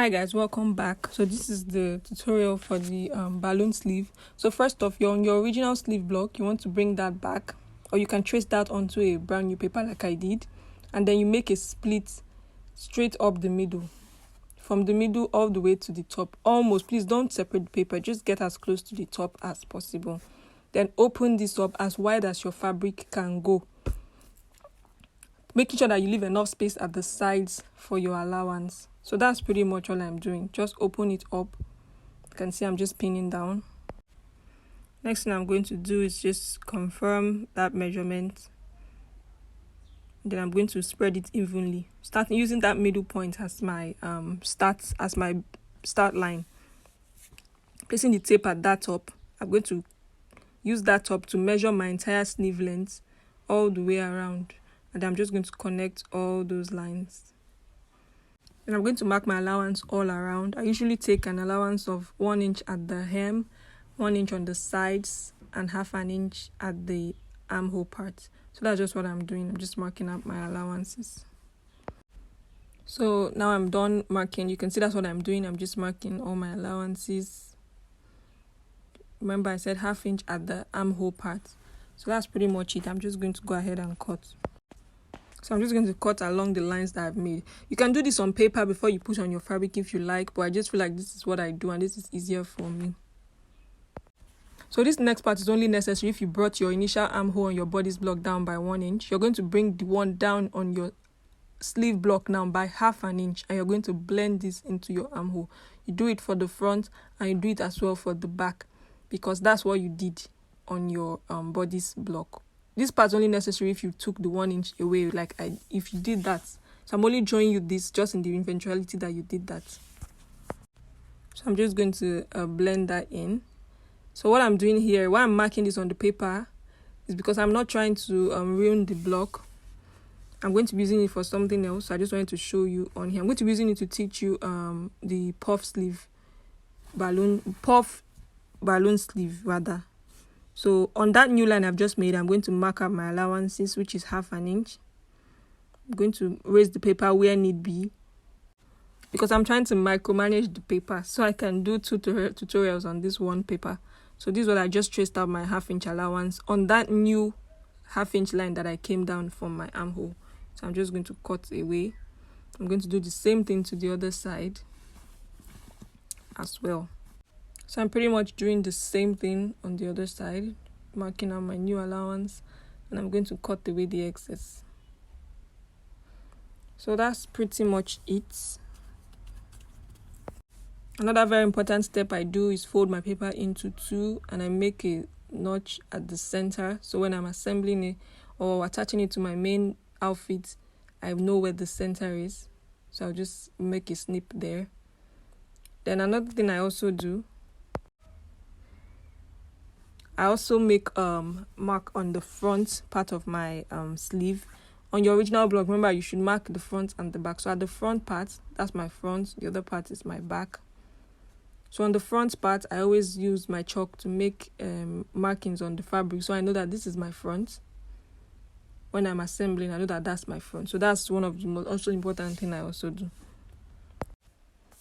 Hi guys, welcome back. So this is the tutorial for the balloon sleeve. So first off, you're on your original sleeve block. You want to bring that back, or you can trace that onto a brand new paper like I did, and then you make a split straight up the middle, from the middle all the way to the top. Almost, please don't separate the paper, just get as close to the top as possible. Then open this up as wide as your fabric can go, making sure that you leave enough space at the sides for your allowance. So that's pretty much all I'm doing. Just open it up. You can see I'm just pinning down. Next thing I'm going to do is just confirm that measurement. Then I'm going to spread it evenly, starting using that middle point as my start line. Placing the tape at that top, I'm going to use that top to measure my entire sleeve length all the way around, and I'm just going to connect all those lines. And I'm going to mark my allowance all around. I usually take an allowance of 1 inch at the hem, 1 inch on the sides, and half an inch at the armhole part. So that's just what I'm doing. I'm just marking up my allowances. So now I'm done marking. You can see that's what I'm doing. I'm just marking all my allowances. Remember I said half inch at the armhole part. So that's pretty much it. I'm just going to go ahead and cut. So I'm just going to cut along the lines that I've made. You can do this on paper before you put on your fabric if you like, but I just feel like this is what I do and this is easier for me. So this next part is only necessary if you brought your initial armhole on your bodice block down by 1 inch. You're going to bring the one down on your sleeve block now by half an inch, and you're going to blend this into your armhole. You do it for the front and you do it as well for the back, because that's what you did on your bodice block. This part's only necessary if you took the 1 inch away, if you did that. So I'm only showing you this just in the eventuality that you did that. So I'm just going to blend that in. So what I'm doing here, why I'm marking this on the paper, is because I'm not trying to ruin the block. I'm going to be using it for something else. So I just wanted to show you on here. I'm going to be using it to teach you the puff balloon sleeve rather. So on that new line I've just made, I'm going to mark up my allowances, which is half an inch. I'm going to raise the paper where need be, because I'm trying to micromanage the paper so I can do two tutorials on this one paper. So this is what I just traced out my half inch allowance on that new half inch line that I came down from my armhole. So I'm just going to cut away. I'm going to do the same thing to the other side as well. So I'm pretty much doing the same thing on the other side, marking out my new allowance, and I'm going to cut away the excess. So that's pretty much it. Another very important step I do is fold my paper into two, and I make a notch at the center. So when I'm assembling it or attaching it to my main outfit, I know where the center is. So I'll just make a snip there. Then another thing I also do, I also make mark on the front part of my sleeve. On your original block, remember you should mark the front and the back. So at the front part, that's my front, the other part is my back. So on the front part, I always use my chalk to make markings on the fabric, so I know that this is my front. When I'm assembling, I know that that's my front. So that's one of the most also important thing I also do.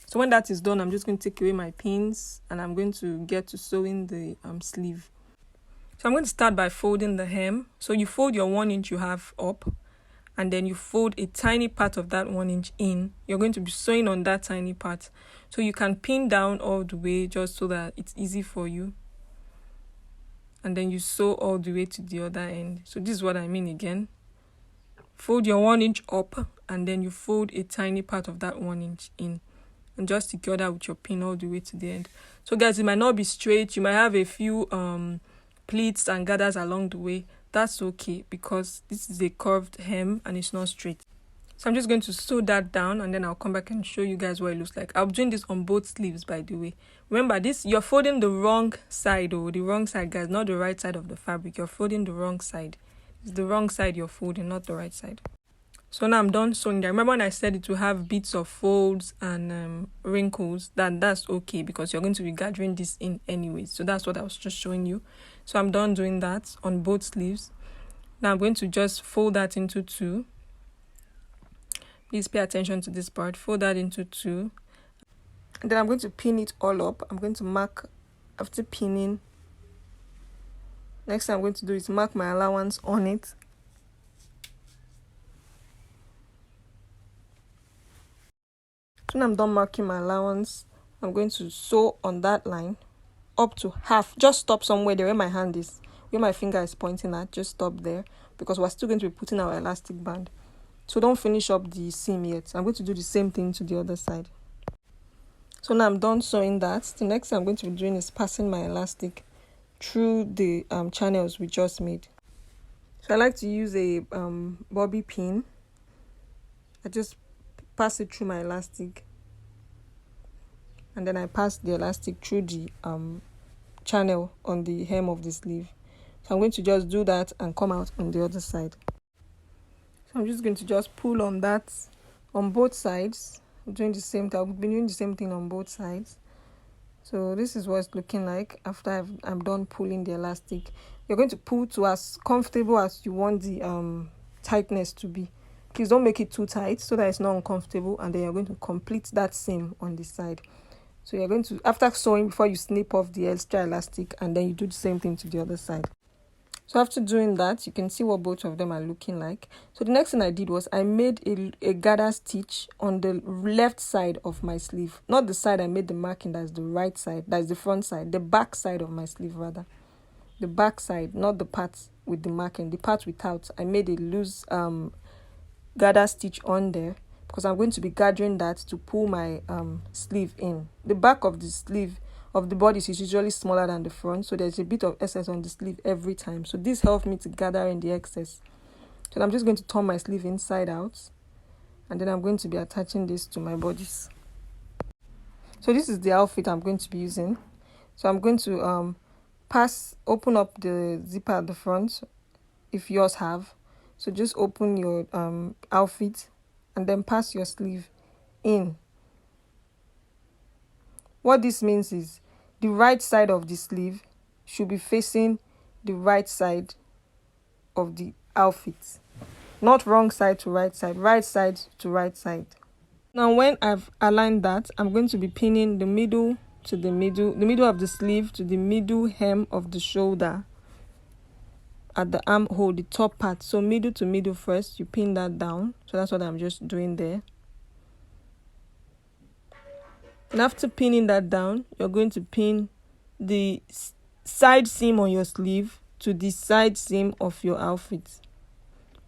So when that is done, I'm just going to take away my pins and I'm going to get to sewing the sleeve. So I'm going to start by folding the hem. So you fold your 1 inch you have up, and then you fold a tiny part of that 1 inch in. You're going to be sewing on that tiny part. So you can pin down all the way just so that it's easy for you. And then you sew all the way to the other end. So this is what I mean again. Fold your 1 inch up, and then you fold a tiny part of that 1 inch in. And just secure that with your pin all the way to the end. So guys, it might not be straight. You might have a few pleats and gathers along the way. That's okay, because this is a curved hem and it's not straight. So I'm just going to sew that down, and then I'll come back and show you guys what it looks like. I'm doing this on both sleeves, by the way. Remember, you're folding the wrong side, the wrong side, guys, not the right side of the fabric. You're folding the wrong side. It's the wrong side you're folding, not the right side. So now I'm done sewing that. Remember when I said it will have bits of folds and wrinkles? That's okay, because you're going to be gathering this in anyways. So that's what I was just showing you. So I'm done doing that on both sleeves. Now I'm going to just fold that into two. Please pay attention to this part. Fold that into two. And then I'm going to pin it all up. I'm going to mark after pinning. Next thing I'm going to do is mark my allowance on it. So when I'm done marking my allowance, I'm going to sew on that line up to half. Just stop somewhere there where my hand is, where my finger is pointing at. Just stop there, because we're still going to be putting our elastic band. So don't finish up the seam yet. I'm going to do the same thing to the other side. So now I'm done sewing that. The next thing I'm going to be doing is passing my elastic through the channels we just made. So I like to use a bobby pin. I just pass it through my elastic, and then I pass the elastic through the channel on the hem of the sleeve. So I'm going to just do that and come out on the other side. So I'm just going to just pull on that on both sides. I'm doing the same thing. I'll be doing the same thing on both sides. So this is what it's looking like after I'm done pulling the elastic. You're going to pull to as comfortable as you want the tightness to be. Please don't make it too tight so that it's not uncomfortable, and then you're going to complete that seam on the side. So you're going to, after sewing, before you snip off the extra elastic, and then you do the same thing to the other side. So after doing that, you can see what both of them are looking like. So the next thing I did was I made a gather stitch on the left side of my sleeve. Not the side I made the marking, that's the right side, that's the front side, the back side of my sleeve rather. The back side, not the part with the marking, the part without. I made a loose gather stitch on there because I'm going to be gathering that to pull my sleeve in. The back of the sleeve of the bodice is usually smaller than the front, so there's a bit of excess on the sleeve every time. So this helps me to gather in the excess. So I'm just going to turn my sleeve inside out, and then I'm going to be attaching this to my bodice. So this is the outfit I'm going to be using. So I'm going to open up the zipper at the front if yours have. So just open your outfit and then pass your sleeve in. What this means is the right side of the sleeve should be facing the right side of the outfit. Not wrong side to right side to right side. Now when I've aligned that, I'm going to be pinning the middle to the middle of the sleeve to the middle hem of the shoulder at the armhole, the top part. So middle to middle first, you pin that down. So that's what I'm just doing there. And after pinning that down, you're going to pin the side seam on your sleeve to the side seam of your outfit.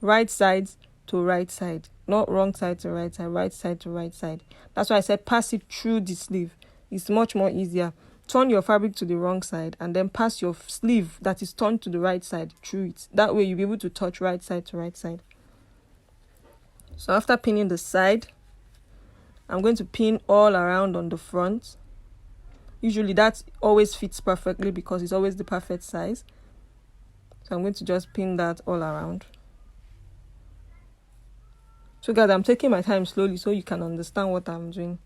Right side to right side, not wrong side to right side to right side. That's why I said pass it through the sleeve. It's much more easier. Turn your fabric to the wrong side and then pass your sleeve that is turned to the right side through it. That way you'll be able to touch right side to right side. So after pinning the side, I'm going to pin all around on the front. Usually that always fits perfectly because it's always the perfect size. So I'm going to just pin that all around. So guys, I'm taking my time slowly so you can understand what I'm doing.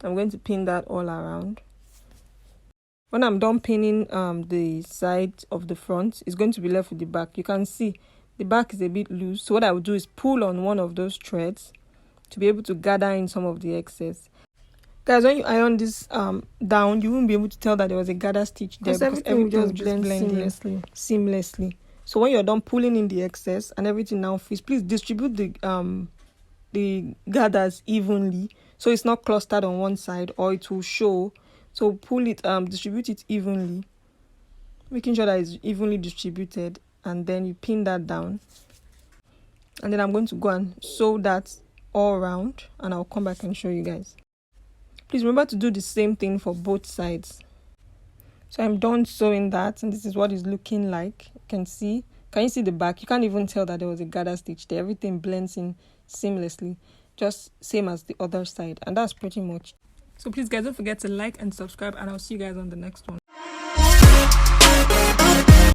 I'm going to pin that all around. When I'm done pinning the side of the front, it's going to be left with the back. You can see the back is a bit loose. So what I will do is pull on one of those threads to be able to gather in some of the excess. Guys, when you iron this down, you won't be able to tell that there was a gather stitch there because everything will just blend seamlessly. So when you're done pulling in the excess and everything now fits, please distribute the gathers evenly so it's not clustered on one side or it will show. So pull it, distribute it evenly, making sure that it's evenly distributed, and then you pin that down. And then I'm going to go and sew that all around, and I'll come back and show you guys. Please remember to do the same thing for both sides. So I'm done sewing that, and this is what it's looking like. You can see. Can you see the back? You can't even tell that there was a gather stitch there. Everything blends in seamlessly, just same as the other side, and that's pretty much. So please guys, don't forget to like and subscribe, and I'll see you guys on the next one.